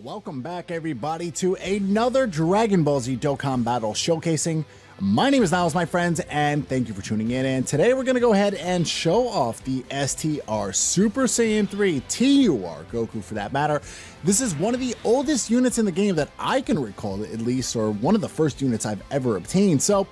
Welcome back, everybody, to another Dragon Ball Z Dokkan battle showcasing. My name is Niles, my friends, and thank you for tuning in. And today we're going to go ahead and show off the STR Super Saiyan 3 TUR Goku, for that matter. This is one of the oldest units in the game that I can recall, at least, or one of the first units I've ever obtained. So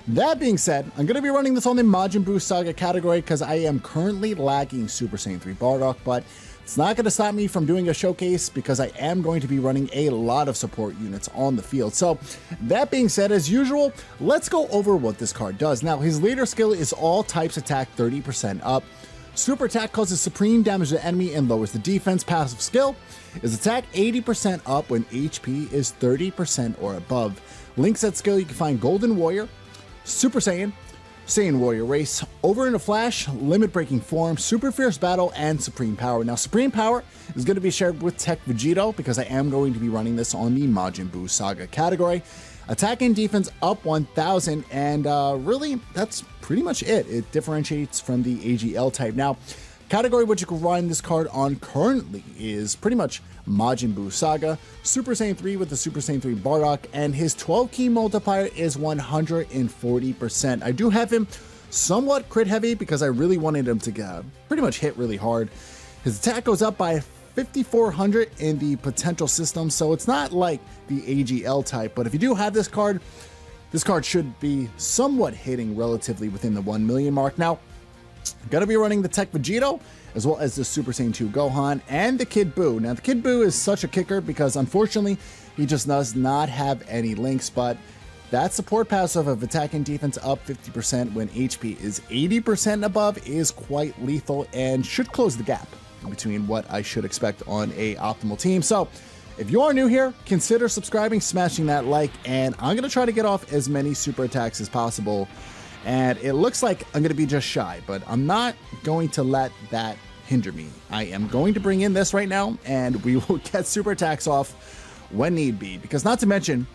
that being said, I'm going to be running this on the Majin Buu Saga category because I am currently lacking Super Saiyan 3 Bardock, but it's not going to stop me from doing a showcase because I am going to be running a lot of support units on the field. So that being said, as usual, let's go over what this card does. Now, his leader skill is all types attack 30% up. Super attack causes supreme damage to the enemy and lowers the defense. Passive skill is attack 80% up when HP is 30% or above. Link set skill, you can find Golden Warrior, Super Saiyan, Saiyan Warrior Race, Over in a Flash, Limit Breaking Form, Super Fierce Battle, and Supreme Power. Now, Supreme Power is going to be shared with Tech Vegito because I am going to be running this on the Majin Buu Saga category. Attack and defense up 1000, and really, that's pretty much it. It differentiates from the AGL type. Now, category which you can run this card on currently is pretty much Majin Buu Saga, Super Saiyan 3 with the Super Saiyan 3 Bardock, and his 12 key multiplier is 140%. I do have him somewhat crit heavy because I really wanted him to pretty much hit really hard. His attack goes up by 5400 in the potential system, so it's not like the AGL type, but if you do have this card should be somewhat hitting relatively within the 1 million mark. Now, gonna be running the Tech Vegito, as well as the Super Saiyan 2 Gohan and the Kid Buu. Now, the Kid Buu is such a kicker because, unfortunately, he just does not have any links, but that support passive of attack and defense up 50% when HP is 80% above is quite lethal and should close the gap between what I should expect on a optimal team. So, if you are new here, consider subscribing, smashing that like, and I'm gonna try to get off as many super attacks as possible. And it looks like I'm going to be just shy, but I'm not going to let that hinder me. I am going to bring in this right now, and we will get super attacks off when need be. Because not to mention,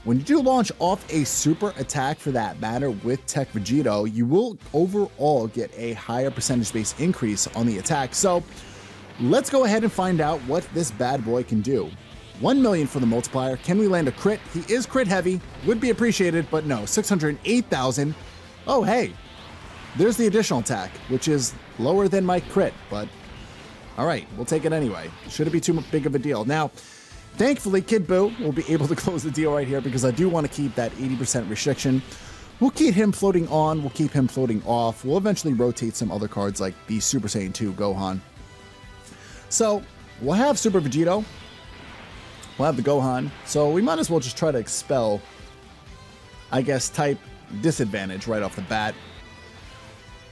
when you do launch off a super attack for that matter with Tech Vegito, you will overall get a higher percentage base increase on the attack. So let's go ahead and find out what this bad boy can do. 1 million for the multiplier. Can we land a crit? He is crit heavy. Would be appreciated, but no. 608,000. Oh, hey, there's the additional attack, which is lower than my crit, but all right, we'll take it anyway. Shouldn't be too big of a deal. Now, thankfully, Kid Buu will be able to close the deal right here because I do want to keep that 80% restriction. We'll keep him floating on. We'll keep him floating off. We'll eventually rotate some other cards like the Super Saiyan 2 Gohan. So we'll have Super Vegito. We'll have the Gohan. So we might as well just try to expel, I guess, type disadvantage right off the bat.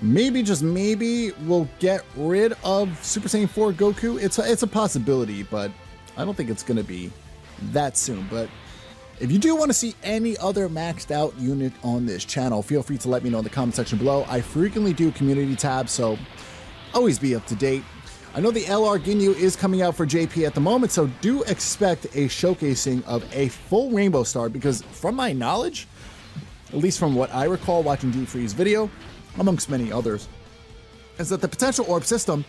Maybe, just maybe, we'll get rid of Super Saiyan 4 Goku. It's a possibility, but I don't think it's going to be that soon. But if you do want to see any other maxed out unit on this channel, feel free to let me know in the comment section below. I frequently do community tabs, so always be up to date. I know the LR Ginyu is coming out for JP at the moment, so do expect a showcasing of a full Rainbow Star because from my knowledge, at least from what I recall watching D-Free's video, amongst many others, is that the potential orb system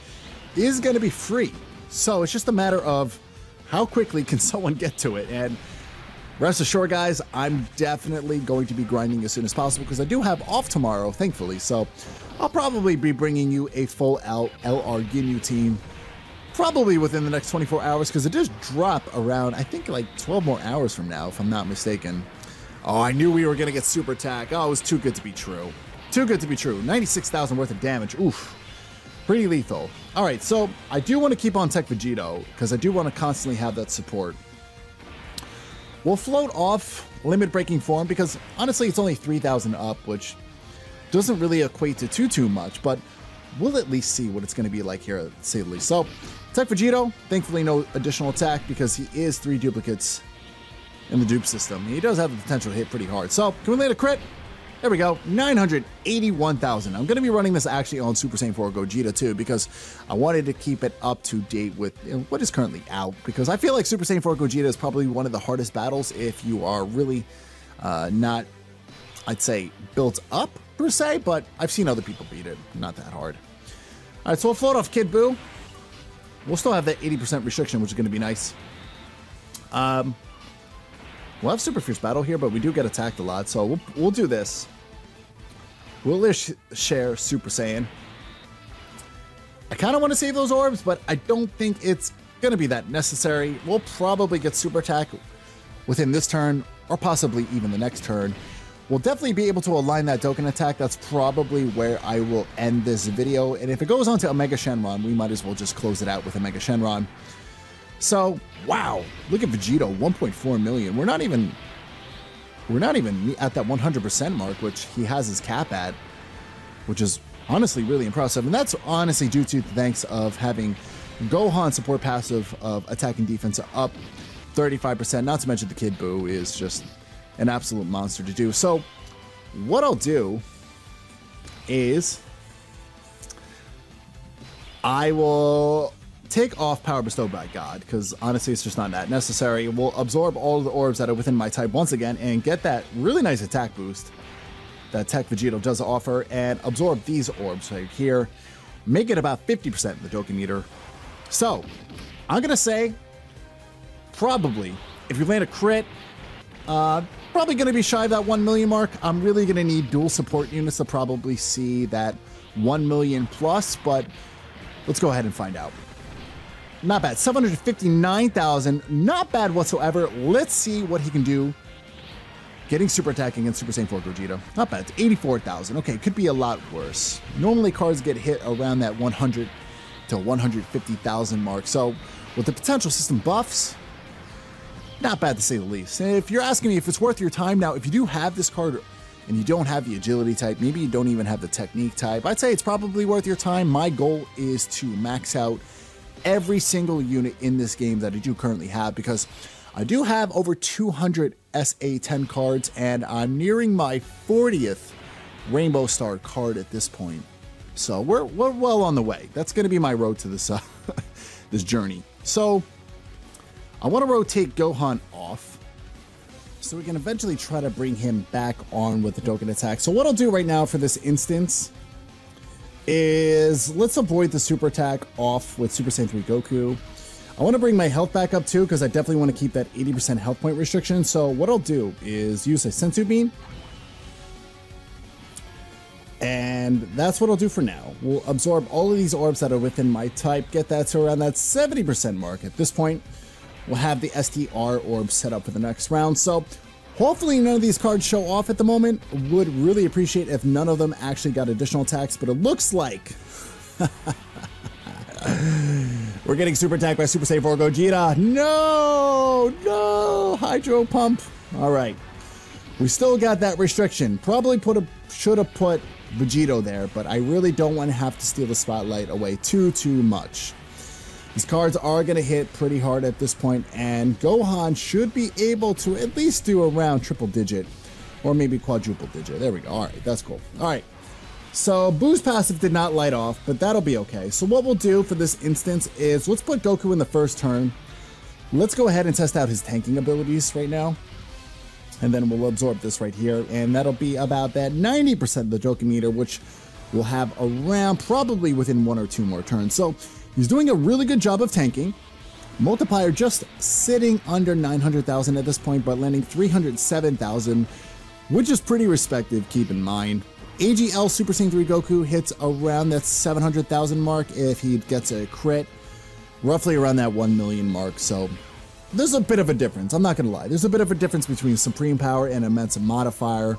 is going to be free. So it's just a matter of how quickly can someone get to it. And rest assured, guys, I'm definitely going to be grinding as soon as possible because I do have off tomorrow, thankfully. So I'll probably be bringing you a full out LR Ginyu team probably within the next 24 hours because it does drop around, I think, like 12 more hours from now, if I'm not mistaken. Oh, I knew we were going to get super attack. Oh, it was too good to be true. Too good to be true. 96,000 worth of damage. Oof. Pretty lethal. All right, so I do want to keep on Tech Vegito because I do want to constantly have that support. We'll float off Limit Breaking Form because, honestly, it's only 3,000 up, which doesn't really equate to too much, but we'll at least see what it's going to be like here, to say the least. So, Tech Vegito, thankfully no additional attack because he is 3 duplicates in the dupe system. He does have the potential to hit pretty hard. So, can we land a crit? There we go, 981,000. I'm going to be running this actually on Super Saiyan 4 Gogeta too because I wanted to keep it up to date with what is currently out because I feel like Super Saiyan 4 Gogeta is probably one of the hardest battles if you are really not, I'd say, built up per se, but I've seen other people beat it. Not that hard. All right, so we'll float off Kid Buu. We'll still have that 80% restriction, which is going to be nice. We'll have Super Fierce Battle here, but we do get attacked a lot, so we'll do this. We'll share Super Saiyan. I kind of want to save those orbs, but I don't think it's going to be that necessary. We'll probably get Super Attack within this turn, or possibly even the next turn. We'll definitely be able to align that Dokkan attack. That's probably where I will end this video. And if it goes on to Omega Shenron, we might as well just close it out with Omega Shenron. So, wow, look at Vegito, 1.4 million. We're not even at that 100% mark, which he has his cap at, which is honestly really impressive. And that's honestly due to the thanks of having Gohan support passive of attack and defense up 35%. Not to mention the Kid Buu is just an absolute monster to do. So what I'll do is I will take off Power Bestowed by God, because honestly it's just not that necessary. We'll absorb all of the orbs that are within my type once again and get that really nice attack boost that Tech Vegito does offer, and absorb these orbs right here, make it about 50% in the Dokkan meter. So I'm gonna say probably if you land a crit, probably going to be shy of that 1 million mark. I'm really going to need dual support units to probably see that 1 million plus, but let's go ahead and find out. Not bad. 759,000. Not bad whatsoever. Let's see what he can do getting super attack against Super Saiyan 4 Gogeta. Not bad. It's 84,000. Okay, could be a lot worse. Normally cards get hit around that 100 to 150,000 mark. So with the potential system buffs, not bad to say the least. And if you're asking me if it's worth your time, now, if you do have this card and you don't have the agility type, maybe you don't even have the technique type, I'd say it's probably worth your time. My goal is to max out every single unit in this game that I do currently have, because I do have over 200 SA10 cards, and I'm nearing my 40th Rainbow Star card at this point. So we're well on the way. That's going to be my road to this, this journey. So I want to rotate Gohan off so we can eventually try to bring him back on with the Dokkan attack. So what I'll do right now for this instance is let's avoid the super attack off with Super Saiyan 3 Goku. I want to bring my health back up too, because I definitely want to keep that 80% health point restriction. So what I'll do is use a Senzu Bean. And that's what I'll do for now. We'll absorb all of these orbs that are within my type, get that to around that 70% mark. At this point, we'll have the STR orbs set up for the next round. So hopefully none of these cards show off at the moment. Would really appreciate if none of them actually got additional attacks, but it looks like we're getting super attacked by Super Saiyan 4 Gogeta. No, Hydro Pump. All right. We still got that restriction. Probably should have put Vegito there, but I really don't want to have to steal the spotlight away too much. These cards are going to hit pretty hard at this point, and Gohan should be able to at least do around triple digit, or maybe quadruple digit. There we go. All right, that's cool. All right, so Buu's passive did not light off, but that'll be okay. So what we'll do for this instance is let's put Goku in the first turn. Let's go ahead and test out his tanking abilities right now, and then we'll absorb this right here, and that'll be about that 90% of the Dokkan meter, which we'll have around probably within 1 or 2 more turns. So he's doing a really good job of tanking. Multiplier just sitting under 900,000 at this point, but landing 307,000, which is pretty respective, keep in mind. AGL Super Saiyan 3 Goku hits around that 700,000 mark if he gets a crit, roughly around that 1 million mark. So there's a bit of a difference. I'm not going to lie. There's a bit of a difference between Supreme Power and Immense Modifier.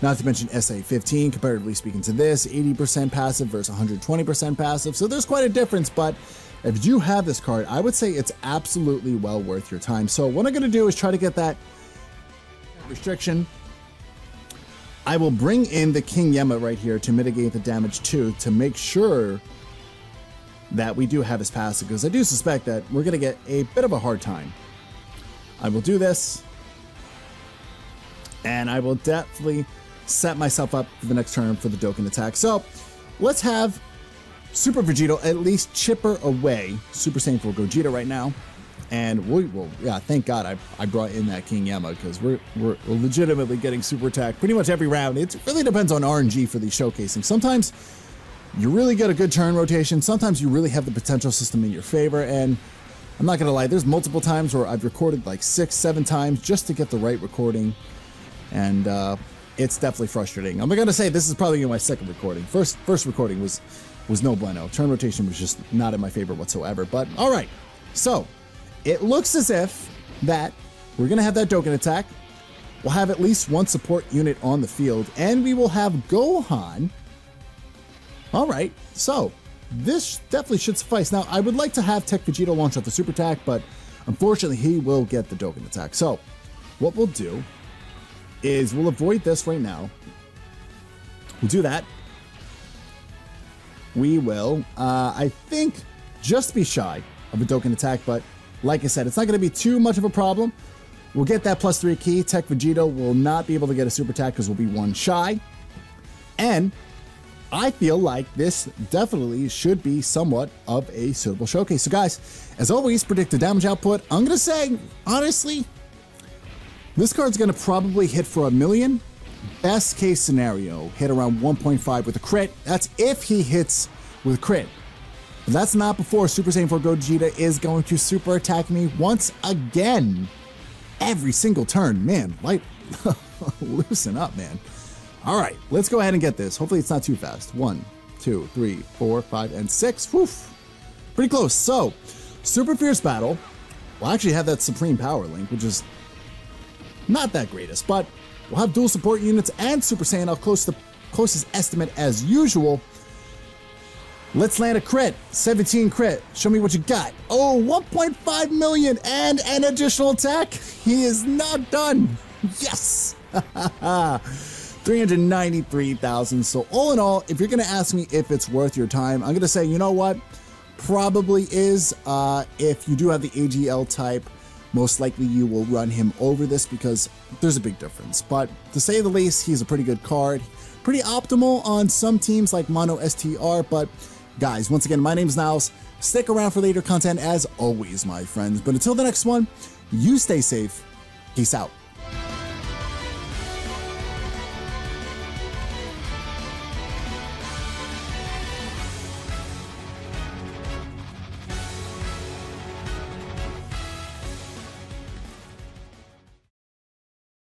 Not to mention SA15, comparatively speaking to this, 80% passive versus 120% passive. So there's quite a difference, but if you have this card, I would say it's absolutely well worth your time. So what I'm going to do is try to get that restriction. I will bring in the King Yemma right here to mitigate the damage too, to make sure that we do have his passive, because I do suspect that we're going to get a bit of a hard time. I will do this, and I will definitely set myself up for the next turn for the Dokkan attack. So let's have Super Vegito at least chipper away Super Saiyan 4 Gogeta right now. And we will, yeah, thank God I brought in that King Yemma, because we're legitimately getting super attack pretty much every round. It really depends on RNG for these showcasing. Sometimes you really get a good turn rotation. Sometimes you really have the potential system in your favor, and I'm not gonna lie, there's multiple times where I've recorded like 6, 7 times just to get the right recording, and it's definitely frustrating. I'm gonna say this is probably my second recording. First recording was no bueno. Turn rotation was just not in my favor whatsoever. But all right, so it looks as if that we're gonna have that Dokkan attack. We'll have at least one support unit on the field, and we will have Gohan. All right, so this definitely should suffice. Now, I would like to have Tech Vegeta launch out the super attack, but unfortunately, he will get the Dokkan attack. So what we'll do is we'll avoid this right now. We'll do that. We will, I think, just be shy of a Dokkan attack, but like I said, it's not going to be too much of a problem. We'll get that +3 key. Tech Vegeta will not be able to get a super attack because we'll be 1 shy. And I feel like this definitely should be somewhat of a suitable showcase. So guys, as always, predict the damage output. I'm going to say, honestly, this card's going to probably hit for 1 million. Best case scenario, hit around 1.5 with a crit. That's if he hits with crit. But that's not before Super Saiyan 4 Gogeta is going to super attack me once again. Every single turn. Man, like, loosen up, man. All right, let's go ahead and get this. Hopefully it's not too fast. 1, 2, 3, 4, 5, and 6. Woof. Pretty close. So, Super Fierce Battle. We'll actually have that Supreme Power Link, which is not that greatest, but we'll have dual support units and Super Saiyan. I'll close the closest estimate as usual. Let's land a crit. 17 crit. Show me what you got. Oh, 1.5 million and an additional attack. He is not done. Yes. 393,000. So all in all, if you're going to ask me if it's worth your time, I'm going to say, you know what? Probably is. If you do have the AGL type, most likely you will run him over this because there's a big difference. But to say the least, he's a pretty good card. Pretty optimal on some teams like Mono STR. But guys, once again, my name is Niles. Stick around for later content as always, my friends. But until the next one, you stay safe. Peace out.